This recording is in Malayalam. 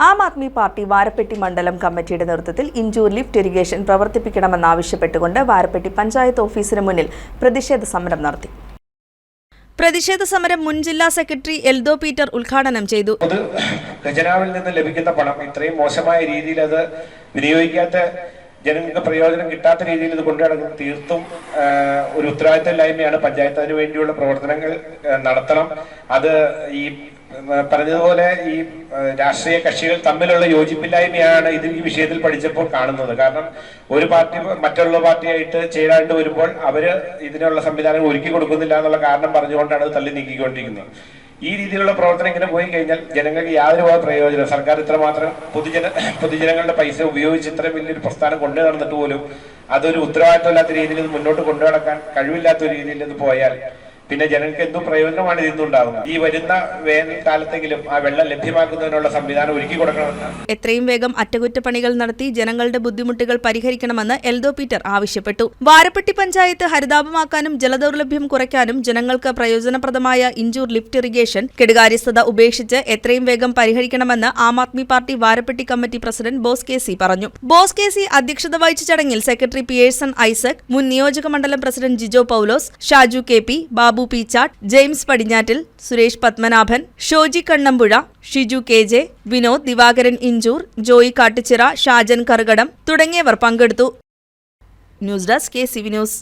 ആം ആദ്മി പാർട്ടി വാരപ്പെട്ടി മണ്ഡലം കമ്മിറ്റിയുടെ നേതൃത്വത്തിൽ ഇഞ്ചൂർ ലിഫ്റ്റ് ഇറിഗേഷൻ പ്രവർത്തിപ്പിക്കണമെന്നാവശ്യപ്പെട്ടുകൊണ്ട് വാരപ്പെട്ടി പഞ്ചായത്ത് ഓഫീസിന് മുന്നിൽ പ്രതിഷേധ സമരം നടത്തി. പ്രതിഷേധ സമരം മുൻ ജില്ലാ സെക്രട്ടറി എൽദോ പീറ്റർ ഉദ്ഘാടനം ചെയ്തു. ഖജനാവിൽ നിന്ന് ലഭിക്കുന്ന പണം ഇത്രയും മോശമായ രീതിയിൽ അത് വിനിയോഗിക്കാത്ത ജനങ്ങൾക്ക് പ്രയോജനം കിട്ടാത്ത രീതിയിൽ ഇത് കൊണ്ടുനടക്കുന്നത് തീർത്തും ഒരു ഉത്തരവാദിത്തമില്ലായ്മയാണ്. പഞ്ചായത്ത് അതിനു വേണ്ടിയുള്ള പ്രവർത്തനങ്ങൾ നടത്തണം. അത് ഈ പറഞ്ഞതുപോലെ ഈ രാഷ്ട്രീയ കക്ഷികൾ തമ്മിലുള്ള യോജിപ്പില്ലായ്മയാണ് ഈ വിഷയത്തിൽ പഠിച്ചപ്പോൾ കാണുന്നത്. കാരണം ഒരു പാർട്ടി മറ്റുള്ള പാർട്ടിയായിട്ട് ചേരാണ്ട് വരുമ്പോൾ അവര് ഇതിനുള്ള സംവിധാനം ഒരുക്കി കൊടുക്കുന്നില്ല എന്നുള്ള കാരണം പറഞ്ഞുകൊണ്ടാണ് അത് തള്ളി നീക്കിക്കൊണ്ടിരിക്കുന്നത്. ഈ രീതിയിലുള്ള പ്രവർത്തനം ഇങ്ങനെ പോയി കഴിഞ്ഞാൽ ജനങ്ങൾക്ക് യാതൊരു പ്രയോജനം. സർക്കാർ ഇത്രമാത്രം പൊതുജനങ്ങളുടെ പൈസ ഉപയോഗിച്ച് ഇത്രയും വലിയൊരു പ്രസ്ഥാനം കൊണ്ടു നടന്നിട്ട് പോലും അതൊരു ഉത്തരവാദിത്തമില്ലാത്ത രീതിയിൽ ഇത് മുന്നോട്ട് കൊണ്ടുനടക്കാൻ കഴിവില്ലാത്ത രീതിയിൽ ഇത് പോയാൽ പിന്നെ ജനങ്ങൾക്ക് എന്തും പ്രയോജനമാണ് ഇന്നുണ്ടാകുന്നത്. ഈ വരുന്ന വേനൽക്കാലത്തെങ്കിലും ആ വെള്ളം ലഭ്യമാക്കുന്നതിനുള്ള സംവിധാനം ഒരുക്കി കൊടുക്കണമെന്ന് എത്രയും വേഗം അറ്റകുറ്റപ്പണികൾ നടത്തി ജനങ്ങളുടെ ബുദ്ധിമുട്ടുകൾ പരിഹരിക്കണമെന്ന് എൽദോ പീറ്റർ ആവശ്യപ്പെട്ടു. വാരപ്പെട്ടി പഞ്ചായത്ത് ഹരിതാപമാക്കാനും ജലദൗർലഭ്യം കുറയ്ക്കാനും ജനങ്ങൾക്ക് പ്രയോജനപ്രദമായ ഇഞ്ചൂർ ലിഫ്റ്റ് ഇറിഗേഷൻ കെടുകാര്യസ്ഥത ഉപേക്ഷിച്ച് എത്രയും വേഗം പരിഹരിക്കണമെന്ന് Aam Aadmi party Varappetty committee president Bose K C പറഞ്ഞു. ബോസ് കെ സി അധ്യക്ഷത വഹിച്ച ചടങ്ങിൽ സെക്രട്ടറി പിയേഴ്സൺ ഐസക്, മുൻ നിയോജക മണ്ഡലം president Jijo Paulose, Shaju K P, Babu Peechatt, James Padinjattil, Suresh Padmanabhan, Shoji Kannampuzha, Shiju K J, Vinod, Divakaran Inchoor, Joy Kattuchira, Shajan Karukadam തുടങ്ങിയവർ പങ്കെടുത്തു. News desk KCV news.